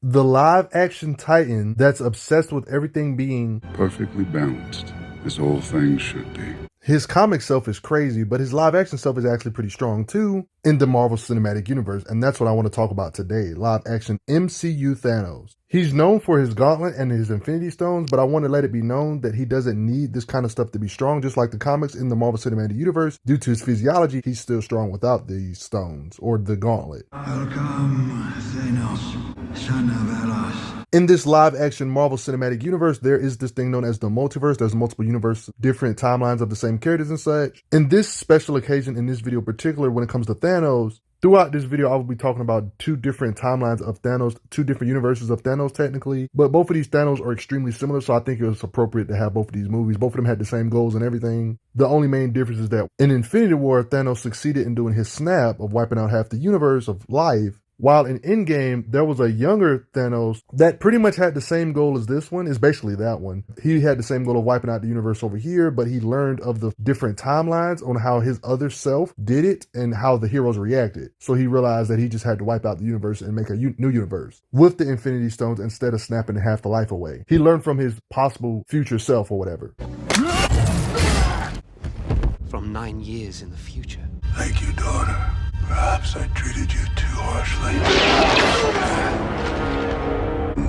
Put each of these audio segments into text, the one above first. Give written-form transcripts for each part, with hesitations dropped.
the live action Titan that's obsessed with everything being perfectly balanced, as all things should be. His comic self is crazy, but his live action self is actually pretty strong too in the Marvel Cinematic Universe, and that's what I want to talk about today, live action MCU Thanos. He's known for his gauntlet and his Infinity Stones, but I want to let it be known that he doesn't need this kind of stuff to be strong, just like the comics in the Marvel Cinematic Universe. Due to his physiology, he's still strong without these stones, or the gauntlet. Welcome, Thanos, son of Elos. In this live-action Marvel Cinematic Universe, there is this thing known as the multiverse. There's multiple universes, different timelines of the same characters and such. In this special occasion, in this video in particular, when it comes to Thanos, throughout this video, I will be talking about two different timelines of Thanos, two different universes of Thanos technically, but both of these Thanos are extremely similar, so I think it was appropriate to have both of these movies. Both of them had the same goals and everything. The only main difference is that in Infinity War, Thanos succeeded in doing his snap of wiping out half the universe of life, while in Endgame, there was a younger Thanos that pretty much had the same goal as this one, is basically that one. He had the same goal of wiping out the universe over here, but he learned of the different timelines on how his other self did it and how the heroes reacted. So he realized that he just had to wipe out the universe and make a new universe with the Infinity Stones instead of snapping half the life away. He learned from his possible future self or whatever. From 9 years in the future. Thank you, daughter. Perhaps I treated you too harshly.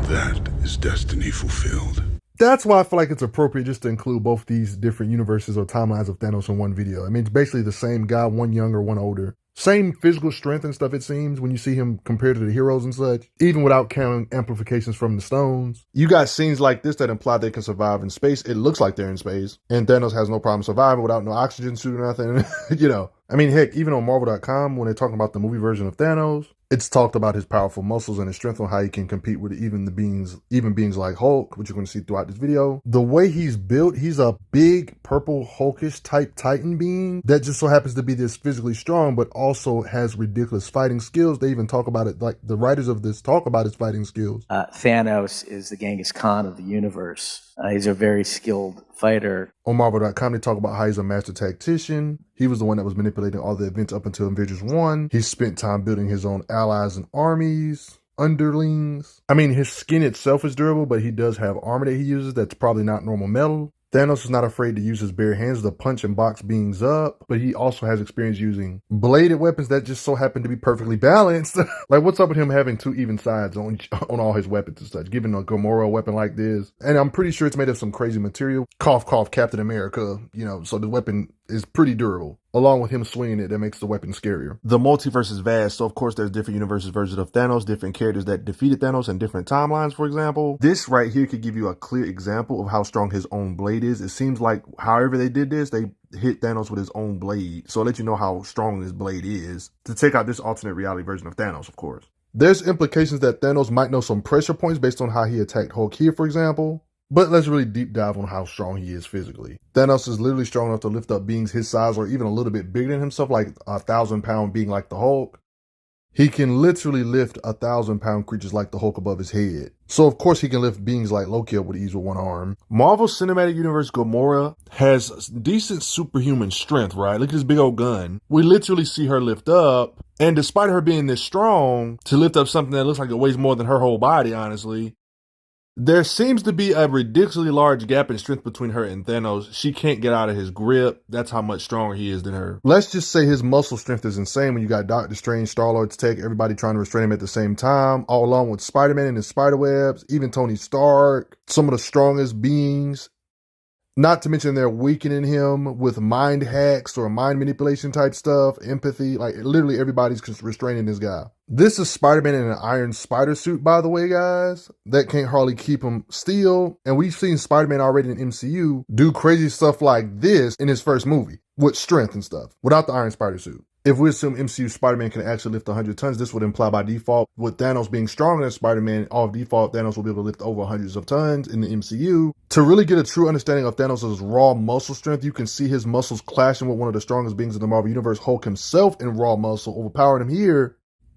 That is destiny fulfilled. That's why I feel like it's appropriate just to include both these different universes or timelines of Thanos in one video. I mean, it's basically the same guy, one younger, one older. Same physical strength and stuff, it seems, when you see him compared to the heroes and such, even without counting amplifications from the stones. You got scenes like this that imply they can survive in space. It looks like they're in space. And Thanos has no problem surviving without no oxygen suit or nothing. You know, I mean, heck, even on Marvel.com, when they're talking about the movie version of Thanos, it's talked about his powerful muscles and his strength on how he can compete with even beings like Hulk, which you're going to see throughout this video. The way he's built, he's a big purple Hulkish type Titan being that just so happens to be this physically strong, but also has ridiculous fighting skills. They even talk about it, like the writers of this talk about his fighting skills. Thanos is the Genghis Khan of the universe. He's a very skilled fighter. On Marvel.com, they talk about how he's a master tactician. He was the one that was manipulating all the events up until Avengers 1. He spent time building his own allies and armies, underlings. I mean, his skin itself is durable, but he does have armor that he uses that's probably not normal metal. Thanos is not afraid to use his bare hands to punch and box beings up, but he also has experience using bladed weapons that just so happen to be perfectly balanced. Like, what's up with him having two even sides on all his weapons and such, giving a Gamora weapon like this? And I'm pretty sure it's made of some crazy material. Cough, cough, Captain America, you know, so the weapon is pretty durable. Along with him swinging it, that makes the weapon scarier. The multiverse is vast, so of course there's different universes versions of Thanos, different characters that defeated Thanos and different timelines, for example. This right here could give you a clear example of how strong his own blade is. It seems like however they did this, they hit Thanos with his own blade. So I'll let you know how strong this blade is to take out this alternate reality version of Thanos, of course. There's implications that Thanos might know some pressure points based on how he attacked Hulk here, for example. But let's really deep dive on how strong he is physically. Thanos is literally strong enough to lift up beings his size or even a little bit bigger than himself, like a 1,000-pound being like the Hulk. He can literally lift 1,000-pound creatures like the Hulk above his head. So of course he can lift beings like Loki up with ease with one arm. Marvel Cinematic Universe Gamora has decent superhuman strength, right? Look at this big old gun. We literally see her lift up, and despite her being this strong, to lift up something that looks like it weighs more than her whole body, honestly, there seems to be a ridiculously large gap in strength between her and Thanos. She can't get out of his grip. That's how much stronger he is than her. Let's just say his muscle strength is insane when you got Doctor Strange, Star-Lord's tech, everybody trying to restrain him at the same time, all along with Spider-Man and his spiderwebs, even Tony Stark, some of the strongest beings. Not to mention they're weakening him with mind hacks or mind manipulation type stuff, empathy, like literally everybody's restraining this guy. This is Spider-Man in an iron spider suit, by the way, guys. That can't hardly keep him still. And we've seen Spider-Man already in MCU do crazy stuff like this in his first movie with strength and stuff without the iron spider suit. If we assume MCU Spider-Man can actually lift 100 tons, this would imply by default, with Thanos being stronger than Spider-Man, off default, Thanos will be able to lift over hundreds of tons in the MCU. To really get a true understanding of Thanos' raw muscle strength, you can see his muscles clashing with one of the strongest beings in the Marvel Universe, Hulk himself, in raw muscle, overpowering him here.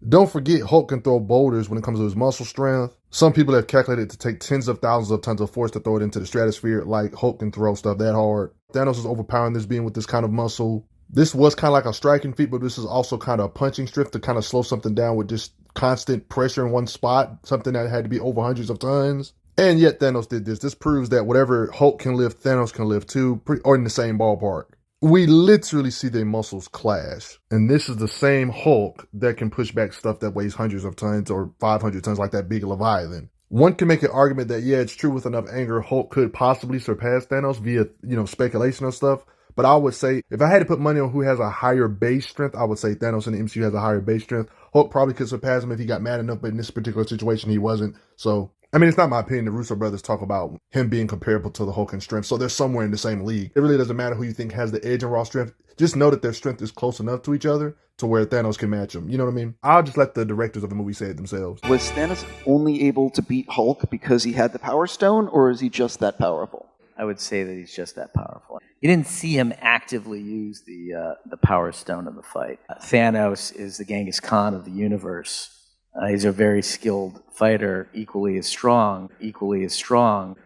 Don't forget, Hulk can throw boulders when it comes to his muscle strength. Some people have calculated to take tens of thousands of tons of force to throw it into the stratosphere, like Hulk can throw stuff that hard. Thanos is overpowering this being with this kind of muscle. This was kind of like a striking feat, but this is also kind of a punching strength to kind of slow something down with just constant pressure in one spot, something that had to be over hundreds of tons. And yet Thanos did this. This proves that whatever Hulk can lift, Thanos can lift too, or in the same ballpark. We literally see their muscles clash. And this is the same Hulk that can push back stuff that weighs hundreds of tons or 500 tons like that big Leviathan. One can make an argument that, yeah, it's true with enough anger, Hulk could possibly surpass Thanos via, speculation of stuff. But I would say, if I had to put money on who has a higher base strength, I would say Thanos in the MCU has a higher base strength. Hulk probably could surpass him if he got mad enough, but in this particular situation, he wasn't. So, I mean, it's not my opinion. The Russo brothers talk about him being comparable to the Hulk in strength. So they're somewhere in the same league. It really doesn't matter who you think has the edge in raw strength. Just know that their strength is close enough to each other to where Thanos can match them. You know what I mean? I'll just let the directors of the movie say it themselves. Was Thanos only able to beat Hulk because he had the Power Stone, or is he just that powerful? I would say that he's just that powerful. You didn't see him actively use the Power Stone in the fight. Thanos is the Genghis Khan of the universe. He's a very skilled fighter, equally as strong. You want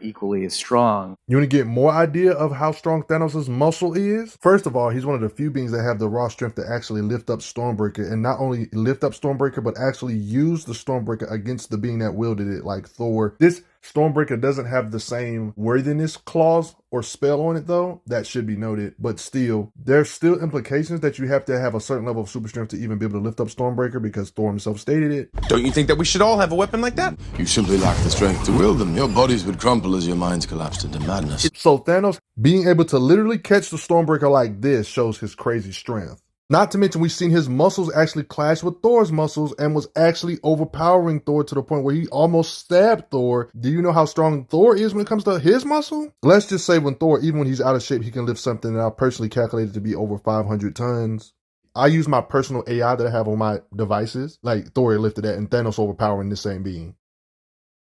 to get more idea of how strong Thanos' muscle is? First of all, he's one of the few beings that have the raw strength to actually lift up Stormbreaker, and not only lift up Stormbreaker, but actually use the Stormbreaker against the being that wielded it, like Thor. This Stormbreaker doesn't have the same worthiness clause or spell on it, though. That should be noted. But still, there's still implications that you have to have a certain level of super strength to even be able to lift up Stormbreaker, because Thor himself stated it. Don't you think that we should all have a weapon like that? You simply lack the strength to wield them. Your bodies would crumple as your minds collapsed into madness. So Thanos being able to literally catch the Stormbreaker like this shows his crazy strength. Not to mention, we've seen his muscles actually clash with Thor's muscles and was actually overpowering Thor to the point where he almost stabbed Thor. Do you know how strong Thor is when it comes to his muscle? Let's just say when Thor, even when he's out of shape, he can lift something that I personally calculated to be over 500 tons. I use my personal AI that I have on my devices. Like Thor lifted that and Thanos overpowering the same being.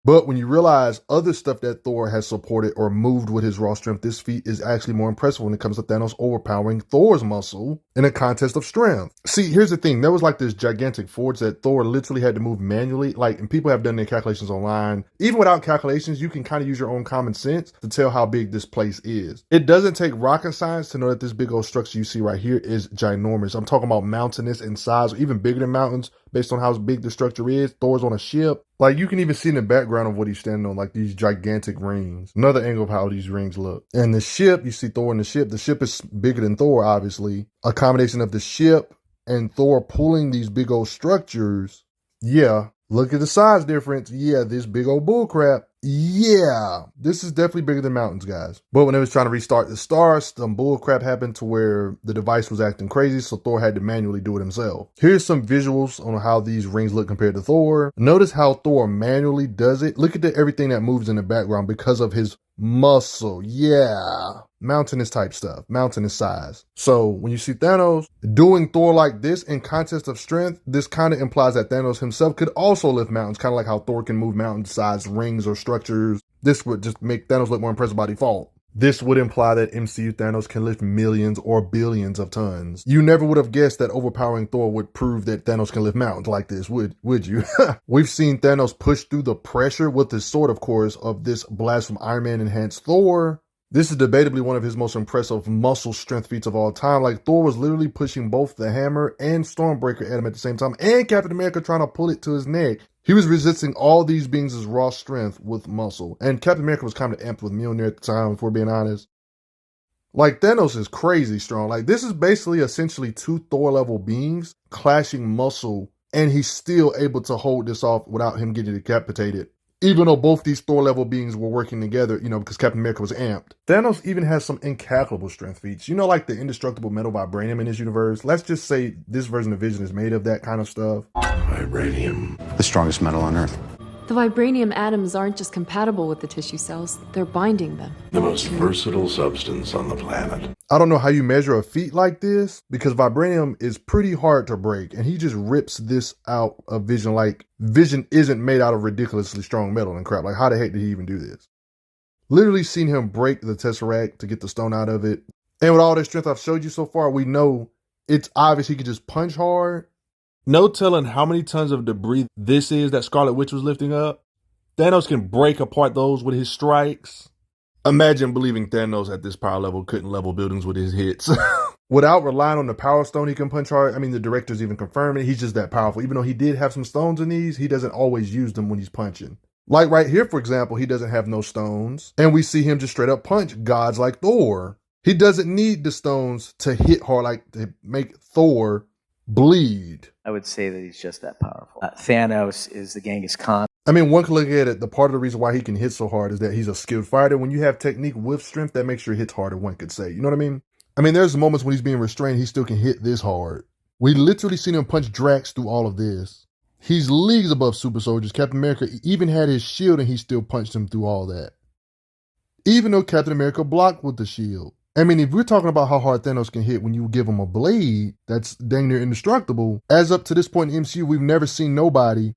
But when you realize other stuff that Thor has supported or moved with his raw strength, this feat is actually more impressive when it comes to Thanos overpowering Thor's muscle in a contest of strength. See, here's the thing. There was like this gigantic forge that Thor literally had to move manually. And people have done their calculations online. Even without calculations, you can kind of use your own common sense to tell how big this place is. It doesn't take rocket science to know that this big old structure you see right here is ginormous. I'm talking about mountainous in size, or even bigger than mountains based on how big the structure is. Thor's on a ship. You can even see in the background of what he's standing on, like these gigantic rings. Another angle of how these rings look. And the ship, you see Thor in the ship. The ship is bigger than Thor, obviously. A combination of the ship and Thor pulling these big old structures. Yeah, look at the size difference. Yeah, this big old bullcrap. Yeah, this is definitely bigger than mountains, guys. But when it was trying to restart the stars, some bullcrap happened to where the device was acting crazy, so Thor had to manually do it himself. Here's some visuals on how these rings look compared to Thor. Notice how Thor manually does it. Look at everything that moves in the background because of his muscle. Yeah, mountainous type stuff, mountainous size. So when you see Thanos doing Thor like this in contest of strength, this kind of implies that Thanos himself could also lift mountains, kind of like how Thor can move mountain-sized rings or structures. This would just make Thanos look more impressive by default. This would imply that MCU Thanos can lift millions or billions of tons. You never would have guessed that overpowering Thor would prove that Thanos can lift mountains like this, would you? We've seen Thanos push through the pressure with his sword, of course, of this blast from Iron Man enhanced Thor. This is debatably one of his most impressive muscle strength feats of all time. Thor was literally pushing both the hammer and Stormbreaker at him at the same time, and Captain America trying to pull it to his neck. He was resisting all these beings' raw strength with muscle. And Captain America was kind of amped with Mjolnir at the time, if we're being honest. Thanos is crazy strong. This is basically essentially two Thor-level beings clashing muscle, and he's still able to hold this off without him getting decapitated. Even though both these Thor-level beings were working together, because Captain America was amped. Thanos even has some incalculable strength feats. Like the indestructible metal vibranium in this universe. Let's just say this version of Vision is made of that kind of stuff. Vibranium. The strongest metal on Earth. The vibranium atoms aren't just compatible with the tissue cells, they're binding them. The most versatile substance on the planet. I don't know how you measure a feat like this, because vibranium is pretty hard to break, and he just rips this out of Vision Vision isn't made out of ridiculously strong metal and crap. How the heck did he even do this? Literally seen him break the Tesseract to get the stone out of it. And with all the strength I've showed you so far, we know it's obvious he could just punch hard. No telling how many tons of debris this is that Scarlet Witch was lifting up. Thanos can break apart those with his strikes. Imagine believing Thanos at this power level couldn't level buildings with his hits. Without relying on the power stone, he can punch hard. I mean, the directors even confirm it. He's just that powerful. Even though he did have some stones in these, he doesn't always use them when he's punching. Like right here, for example, he doesn't have no stones. And we see him just straight up punch gods like Thor. He doesn't need the stones to hit hard, like to make Thor bleed. I would say that he's just that powerful. Thanos is the Genghis Khan. I mean, one can look at it, the part of the reason why he can hit so hard is that he's a skilled fighter. When you have technique with strength, that makes sure it hits harder, one could say. You know what I mean? I mean, there's moments when he's being restrained, he still can hit this hard. We literally seen him punch Drax through all of this. He's leagues above super soldiers. Captain America even had his shield and he still punched him through all that. Even though Captain America blocked with the shield. I mean, if we're talking about how hard Thanos can hit when you give him a blade that's dang near indestructible, as up to this point in MCU, we've never seen nobody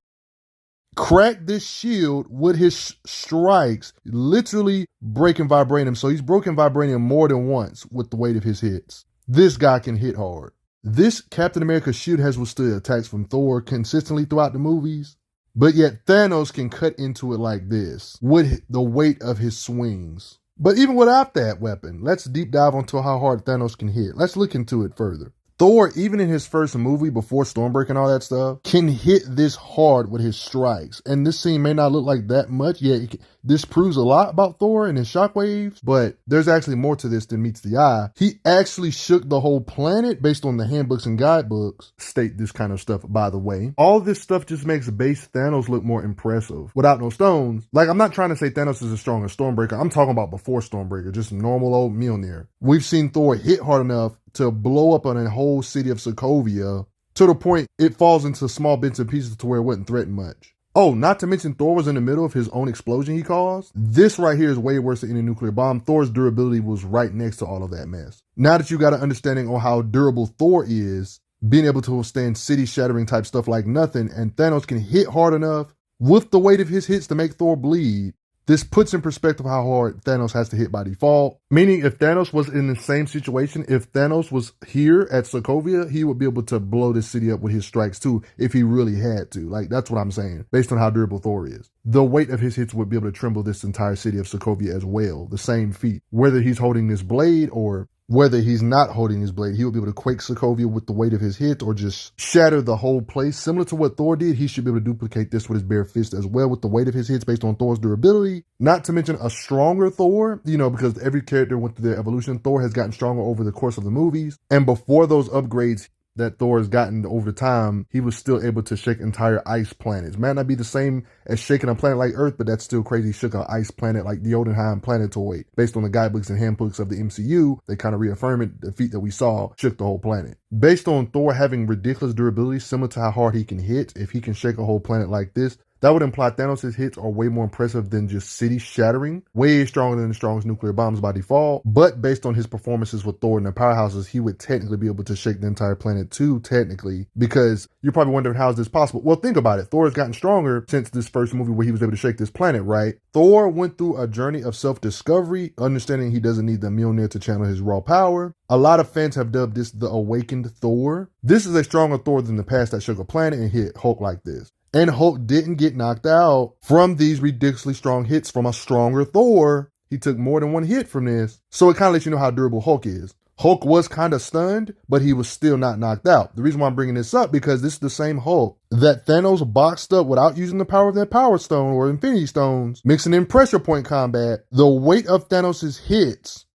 crack this shield with his strikes, literally breaking vibranium. So he's broken vibranium more than once with the weight of his hits. This guy can hit hard. This Captain America shield has withstood attacks from Thor consistently throughout the movies, but yet Thanos can cut into it like this with the weight of his swings. But even without that weapon, let's deep dive onto how hard Thanos can hit. Let's look into it further. Thor, even in his first movie before Stormbreaker and all that stuff, can hit this hard with his strikes. And this scene may not look like that much, yet this proves a lot about Thor and his shockwaves, but there's actually more to this than meets the eye. He actually shook the whole planet based on the handbooks and guidebooks. State this kind of stuff, by the way. All this stuff just makes base Thanos look more impressive. Without no stones, like I'm not trying to say Thanos is as strong as Stormbreaker. I'm talking about before Stormbreaker, just normal old Mjolnir. We've seen Thor hit hard enough to blow up on a whole city of Sokovia to the point it falls into small bits and pieces to where it wouldn't threaten much. Oh, not to mention Thor was in the middle of his own explosion he caused. This right here is way worse than any nuclear bomb. Thor's durability was right next to all of that mess. Now that you got an understanding on how durable Thor is, being able to withstand city-shattering type stuff like nothing, and Thanos can hit hard enough with the weight of his hits to make Thor bleed, this puts in perspective how hard Thanos has to hit by default. Meaning if Thanos was in the same situation, if Thanos was here at Sokovia, he would be able to blow this city up with his strikes too, if he really had to. Like, that's what I'm saying, based on how durable Thor is. The weight of his hits would be able to tremble this entire city of Sokovia as well. The same feat. Whether he's holding this blade or whether he's not holding his blade, he will be able to quake Sokovia with the weight of his hit or just shatter the whole place. Similar to what Thor did, he should be able to duplicate this with his bare fist as well with the weight of his hits based on Thor's durability. Not to mention a stronger Thor, you know, because every character went through their evolution. Thor has gotten stronger over the course of the movies. And before those upgrades that Thor has gotten over time, he was still able to shake entire ice planets. Might not be the same as shaking a planet like Earth, but that's still crazy. He shook an ice planet like the Jotunheim planetoid. Based on the guidebooks and handbooks of the MCU, they kind of reaffirm it. The feat that we saw shook the whole planet. Based on Thor having ridiculous durability, similar to how hard he can hit, if he can shake a whole planet like this, that would imply Thanos' hits are way more impressive than just city shattering, way stronger than the strongest nuclear bombs by default. But based on his performances with Thor and the powerhouses, he would technically be able to shake the entire planet too, technically, because you're probably wondering how is this possible? Well, think about it. Thor has gotten stronger since this first movie where he was able to shake this planet, right? Thor went through a journey of self-discovery, understanding he doesn't need the Mjolnir to channel his raw power. A lot of fans have dubbed this the awakened Thor. This is a stronger Thor than the past that shook a planet and hit Hulk like this. And Hulk didn't get knocked out from these ridiculously strong hits from a stronger Thor. He took more than one hit from this. So it kind of lets you know how durable Hulk is. Hulk was kind of stunned, but he was still not knocked out. The reason why I'm bringing this up, because this is the same Hulk that Thanos boxed up without using the power of that Power Stone or Infinity Stones, mixing in pressure point combat. The weight of Thanos' hits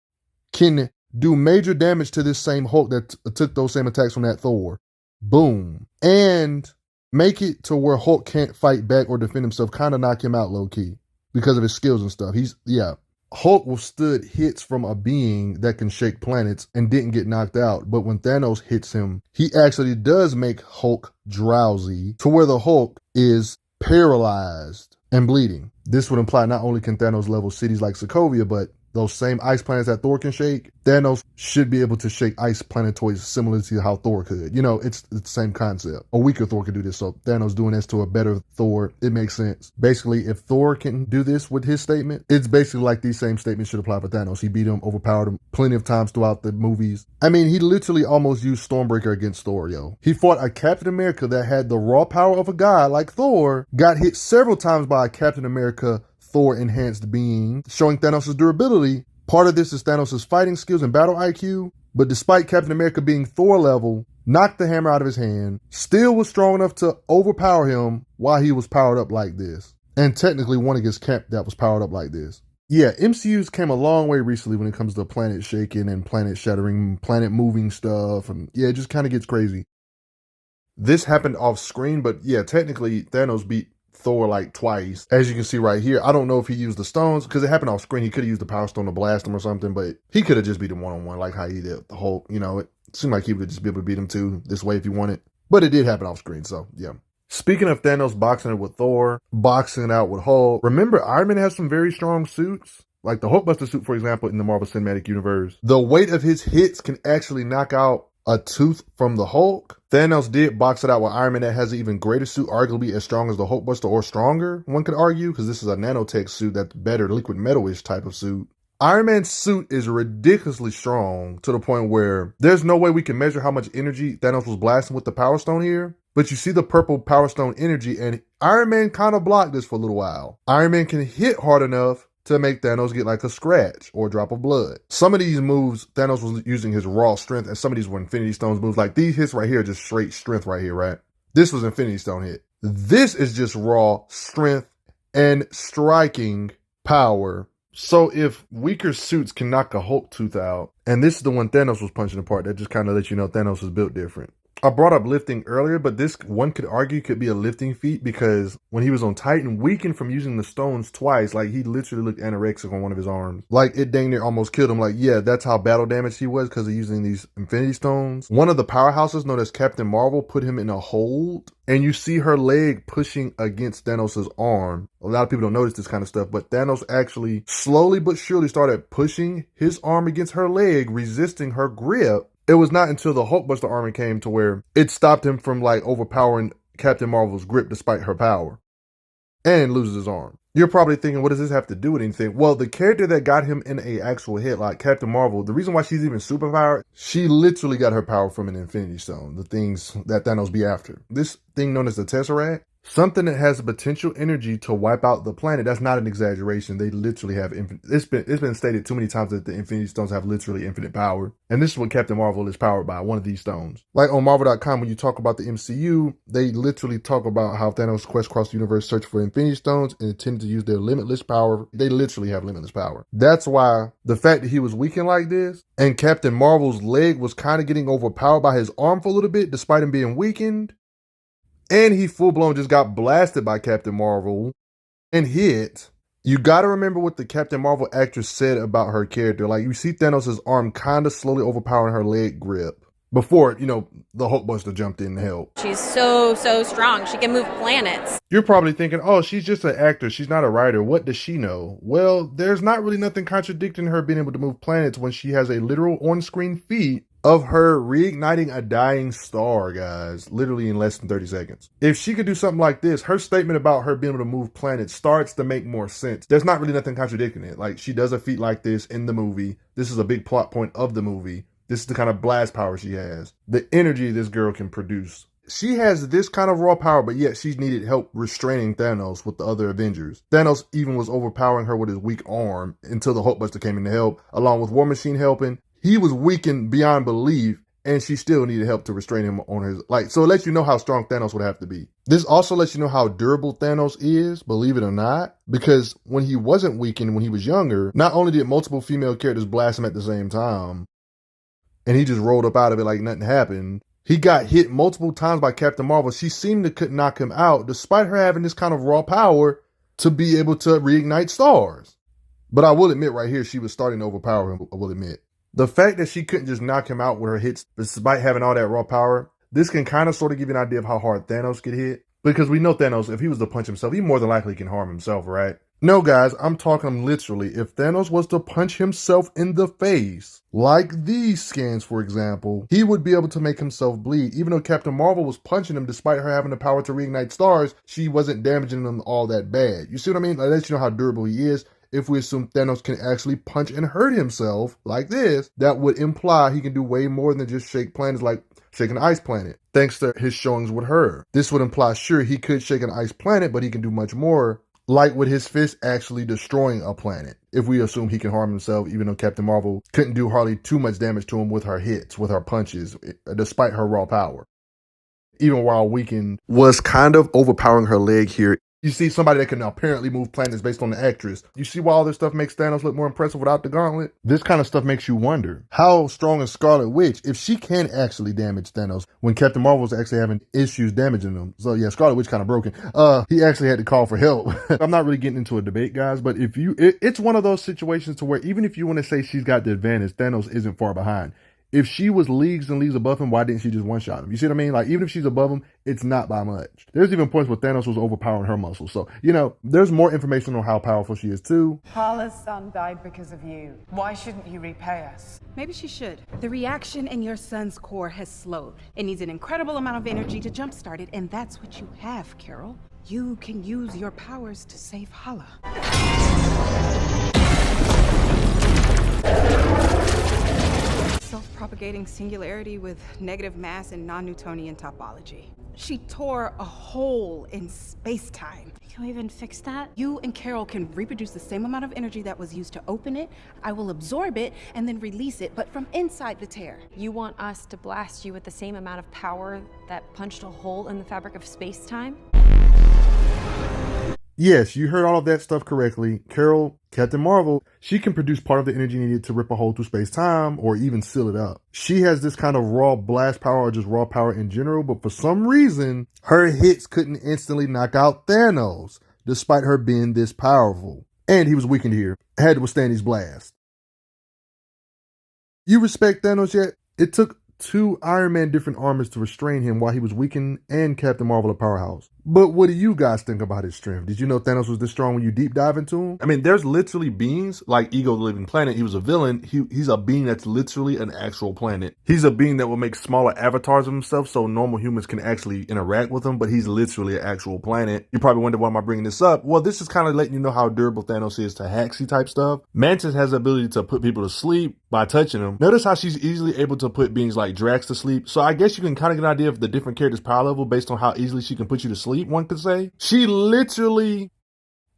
can do major damage to this same Hulk that took those same attacks from that Thor. Boom. And make it to where Hulk can't fight back or defend himself, kind of knock him out low-key because of his skills and stuff. Hulk withstood hits from a being that can shake planets and didn't get knocked out. But when Thanos hits him, he actually does make Hulk drowsy to where the Hulk is paralyzed and bleeding. This would imply not only can Thanos level cities like Sokovia, but those same ice planets that Thor can shake, Thanos should be able to shake ice planetoids similar to how Thor could. You know, it's the same concept. A weaker Thor could do this, so Thanos doing this to a better Thor, it makes sense. Basically, if Thor can do this with his statement, it's basically like these same statements should apply for Thanos. He beat him, overpowered him plenty of times throughout the movies. I mean, he literally almost used Stormbreaker against Thor, yo. He fought a Captain America that had the raw power of a god like Thor, got hit several times by a Captain America Thor enhanced being, showing Thanos' durability. Part of this is Thanos' fighting skills and battle IQ, but despite Captain America being Thor level, knocked the hammer out of his hand, still was strong enough to overpower him while he was powered up like this. And technically won against Cap that was powered up like this. Yeah, MCU's came a long way recently when it comes to planet shaking and planet shattering, planet moving stuff, and yeah, it just kind of gets crazy. This happened off screen, but yeah, technically Thanos beat Thor like twice. As you can see right here, I don't know if he used the stones, because it happened off screen. He could have used the Power Stone to blast him or something, but he could have just beat him one-on-one like how he did the Hulk. You know, it seemed like he would just be able to beat him too this way if he wanted. But it did happen off screen, so yeah. Speaking of Thanos boxing it with Thor, boxing it out with Hulk, remember Iron Man has some very strong suits? Like the Hulkbuster suit, for example, in the Marvel Cinematic Universe. The weight of his hits can actually knock out a tooth from the Hulk. Thanos did box it out with Iron Man that has an even greater suit, arguably as strong as the Hulkbuster or stronger, one could argue, because this is a nanotech suit that's better, liquid metal-ish type of suit. Iron Man's suit is ridiculously strong to the point where there's no way we can measure how much energy Thanos was blasting with the Power Stone here. But you see the purple Power Stone energy, and Iron Man kind of blocked this for a little while. Iron Man can hit hard enough to make Thanos get like a scratch or a drop of blood. Some of these moves, Thanos was using his raw strength, and some of these were Infinity Stones moves. Like these hits right here are just straight strength right here, right? This was Infinity Stone hit. This is just raw strength and striking power. So if weaker suits can knock a Hulk tooth out, and this is the one Thanos was punching apart, that just kind of lets you know Thanos is built different. I brought up lifting earlier, but this one could argue could be a lifting feat because when he was on Titan, weakened from using the stones twice, like he literally looked anorexic on one of his arms. Like it dang near almost killed him. Like, yeah, that's how battle damaged he was because of using these Infinity Stones. One of the powerhouses known as Captain Marvel put him in a hold, and you see her leg pushing against Thanos' arm. A lot of people don't notice this kind of stuff, but Thanos actually slowly but surely started pushing his arm against her leg, resisting her grip. It was not until the Hulkbuster armor came to where it stopped him from like overpowering Captain Marvel's grip despite her power and loses his arm. You're probably thinking, what does this have to do with anything? Well, the character that got him in a actual hit, like Captain Marvel, the reason why she's even superpowered, she literally got her power from an Infinity Stone, the things that Thanos be after. This thing known as the Tesseract, something that has the potential energy to wipe out the planet. That's not an exaggeration. They literally have infinite. It's been stated too many times that the Infinity Stones have literally infinite power. And this is what Captain Marvel is powered by, one of these stones. Like on Marvel.com, when you talk about the MCU, they literally talk about how Thanos quest across the universe search for Infinity Stones and intended to use their limitless power. They literally have limitless power. That's why the fact that he was weakened like this and Captain Marvel's leg was kind of getting overpowered by his arm for a little bit, despite him being weakened. And he full-blown just got blasted by Captain Marvel and hit. You got to remember what the Captain Marvel actress said about her character. Like, you see Thanos' arm kind of slowly overpowering her leg grip before, you know, the Hulkbuster jumped in to help. She's so strong. She can move planets. You're probably thinking, oh, she's just an actor. She's not a writer. What does she know? Well, there's not really nothing contradicting her being able to move planets when she has a literal on-screen feat of her reigniting a dying star, guys, literally in less than 30 seconds. If she could do something like this, her statement about her being able to move planets starts to make more sense. There's not really nothing contradicting it. Like, she does a feat like this in the movie. This is a big plot point of the movie. This is the kind of blast power she has. The energy this girl can produce. She has this kind of raw power, but yet she's needed help restraining Thanos with the other Avengers. Thanos even was overpowering her with his weak arm until the Hulkbuster came in to help, along with War Machine helping. He was weakened beyond belief, and she still needed help to restrain him on his, like, so it lets you know how strong Thanos would have to be. This also lets you know how durable Thanos is, believe it or not, because when he wasn't weakened, when he was younger, not only did multiple female characters blast him at the same time, and he just rolled up out of it like nothing happened, he got hit multiple times by Captain Marvel. She seemed to couldn't knock him out, despite her having this kind of raw power to be able to reignite stars. But I will admit right here, she was starting to overpower him, I will admit. The fact that she couldn't just knock him out with her hits, despite having all that raw power, this can kind of sort of give you an idea of how hard Thanos could hit. Because we know Thanos, if he was to punch himself, he more than likely can harm himself, right? No, guys, I'm talking literally. If Thanos was to punch himself in the face, like these scans, for example, he would be able to make himself bleed. Even though Captain Marvel was punching him, despite her having the power to reignite stars, she wasn't damaging him all that bad. You see what I mean? That lets you know how durable he is. If we assume Thanos can actually punch and hurt himself like this, that would imply he can do way more than just shake planets like shaking an ice planet, thanks to his showings with her. This would imply, sure, he could shake an ice planet, but he can do much more, like with his fist actually destroying a planet. if we assume he can harm himself, even though Captain Marvel couldn't do hardly too much damage to him with her hits, with her punches, despite her raw power. Even while weakened, was kind of overpowering her leg here. You see somebody that can apparently move planets based on the actress. You see why all this stuff makes Thanos look more impressive without the gauntlet? This kind of stuff makes you wonder, how strong is Scarlet Witch if she can actually damage Thanos when Captain Marvel's actually having issues damaging them? So yeah, Scarlet Witch kind of broken. He actually had to call for help. I'm not really getting into a debate, guys, but it's one of those situations to where even if you want to say she's got the advantage, Thanos isn't far behind. If she was leagues and leagues above him, why didn't she just one-shot him? You see what I mean? Like, even if she's above him, it's not by much. There's even points where Thanos was overpowering her muscles. So, there's more information on how powerful she is, too. Hala's son died because of you. Why shouldn't you repay us? Maybe she should. The reaction in your son's core has slowed. It needs an incredible amount of energy to jumpstart it, and that's what you have, Carol. You can use your powers to save Hala. Self-propagating singularity with negative mass and non-Newtonian topology. She tore a hole in space-time. Can we even fix that? You and Carol can reproduce the same amount of energy that was used to open it. I will absorb it and then release it, but from inside the tear. You want us to blast you with the same amount of power that punched a hole in the fabric of space-time? Yes, you heard all of that stuff correctly. Carol, Captain Marvel, she can produce part of the energy needed to rip a hole through space-time or even seal it up. She has this kind of raw blast power or just raw power in general, but for some reason, her hits couldn't instantly knock out Thanos, despite her being this powerful. And he was weakened here, had to withstand these blasts. You respect Thanos yet? It took 2 Iron Man different armors to restrain him while he was weakened and Captain Marvel a powerhouse. But what do you guys think about his strength? Did you know Thanos was this strong when you deep dive into him? I mean, there's literally beings like Ego the Living Planet. He was a villain. He's a being that's literally an actual planet. He's a being that will make smaller avatars of himself so normal humans can actually interact with him, but he's literally an actual planet. You probably wonder why am I bringing this up? Well, this is kind of letting you know how durable Thanos is to Haxi type stuff. Mantis has the ability to put people to sleep by touching them. Notice how she's easily able to put beings like Drax to sleep. So I guess you can kind of get an idea of the different characters' power level based on how easily she can put you to sleep, one could say. She literally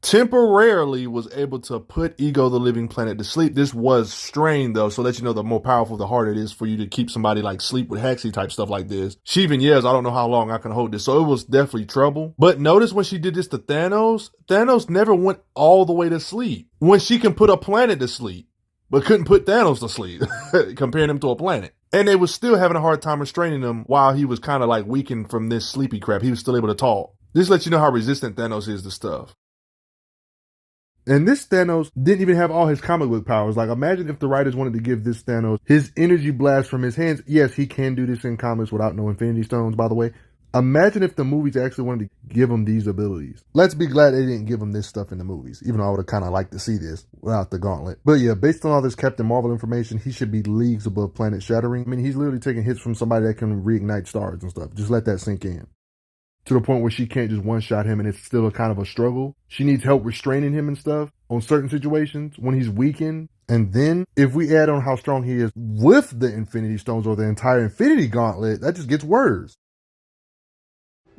temporarily was able to put Ego the Living Planet to sleep. This was strained though, so let you know the more powerful, the harder it is for you to keep somebody like sleep with Haxi type stuff like this. She even yells, I don't know how long I can hold this. So it was definitely trouble. But notice when she did this to Thanos, Thanos never went all the way to sleep. When she can put a planet to sleep, but couldn't put Thanos to sleep, comparing him to a planet. And they was still having a hard time restraining him while he was kind of like weakened from this sleepy crap. He was still able to talk. This lets you know how resistant Thanos is to stuff. And this Thanos didn't even have all his comic book powers. Like, imagine if the writers wanted to give this Thanos his energy blast from his hands. Yes, he can do this in comics without no Infinity Stones, by the way. Imagine if the movies actually wanted to give him these abilities. Let's be glad they didn't give him this stuff in the movies, even though I would have kind of liked to see this without the gauntlet. But yeah, based on all this Captain Marvel information, he should be leagues above planet shattering. I mean, he's literally taking hits from somebody that can reignite stars and stuff. Just let that sink in. To the point where she can't just one-shot him and it's still a kind of a struggle. She needs help restraining him and stuff on certain situations when he's weakened. And then if we add on how strong he is with the Infinity Stones or the entire Infinity Gauntlet, that just gets worse.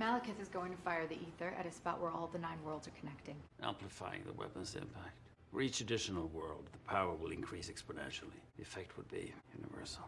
Malekith is going to fire the ether at a spot where all the 9 worlds are connecting. Amplifying the weapon's impact. For each additional world, the power will increase exponentially. The effect would be universal.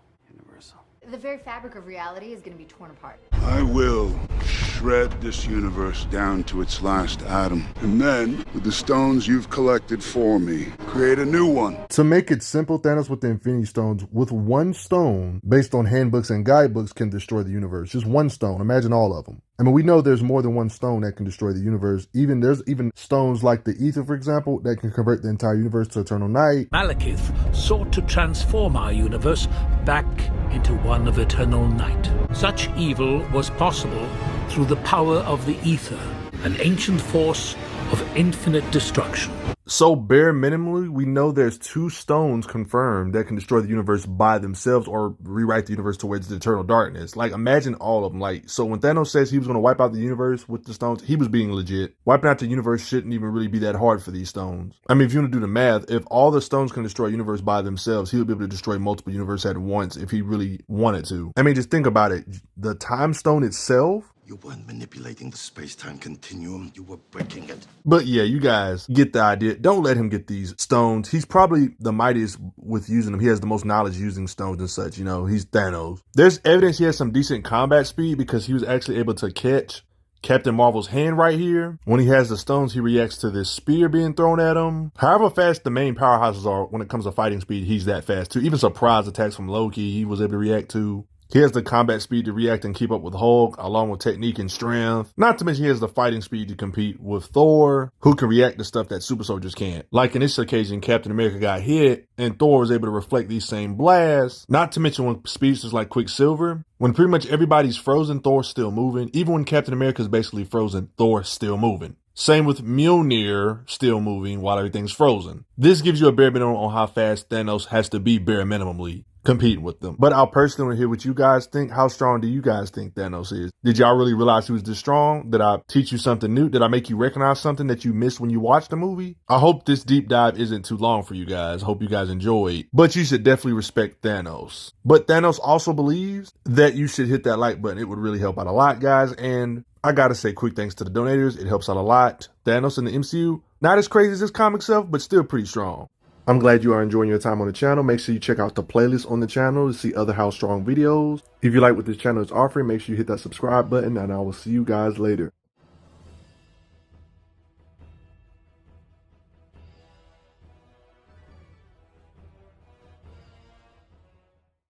The very fabric of reality is going to be torn apart. I will shred this universe down to its last atom. And then, with the stones you've collected for me, create a new one. To make it simple, Thanos with the Infinity Stones, with one stone, based on handbooks and guidebooks, can destroy the universe. Just one stone. Imagine all of them. I mean, we know there's more than one stone that can destroy the universe. There's even stones like the ether, for example, that can convert the entire universe to eternal night. Malekith sought to transform our universe back into one of eternal night. Such evil was possible through the power of the ether, an ancient force of infinite destruction. So bare minimally, we know there's 2 stones confirmed that can destroy the universe by themselves or rewrite the universe towards the eternal darkness. Like, imagine all of them. Like, so when Thanos says he was going to wipe out the universe with the stones, he was being legit. Wiping out the universe shouldn't even really be that hard for these stones. I mean, if you want to do the math, if all the stones can destroy a universe by themselves, he would be able to destroy multiple universes at once if he really wanted to. I mean, just think about it. The time stone itself You weren't manipulating the space-time continuum, you were breaking it. But yeah, you guys get the idea. Don't let him get these stones. He's probably the mightiest with using them. He has the most knowledge using stones and such. You know, he's Thanos. There's evidence he has some decent combat speed because he was actually able to catch Captain Marvel's hand right here. When he has the stones, he reacts to this spear being thrown at him. However fast the main powerhouses are when it comes to fighting speed, he's that fast too. Even surprise attacks from Loki, he was able to react to. He has the combat speed to react and keep up with Hulk, along with technique and strength. Not to mention he has the fighting speed to compete with Thor, who can react to stuff that super soldiers can't. Like in this occasion, Captain America got hit, and Thor was able to reflect these same blasts. Not to mention when speedsters like Quicksilver, when pretty much everybody's frozen, Thor's still moving. Even when Captain America's basically frozen, Thor's still moving. Same with Mjolnir still moving while everything's frozen. This gives you a bare minimum on how fast Thanos has to be bare minimally competing with them. But I'll personally want to hear what you guys think. How strong do you guys think Thanos is? Did y'all really realize he was this strong? Did I teach you something new? Did I make you recognize something that you missed when you watched the movie? I hope this deep dive isn't too long for you guys. I hope you guys enjoyed. But you should definitely respect Thanos. But Thanos also believes that you should hit that like button. It would really help out a lot, guys. And I gotta say quick thanks to the donators. It helps out a lot. Thanos in the MCU, not as crazy as this comic self, but still pretty strong. I'm glad you are enjoying your time on the channel. Make sure you check out the playlist on the channel to see other How Strong videos. If you like what this channel is offering, make sure you hit that subscribe button, and I will see you guys later.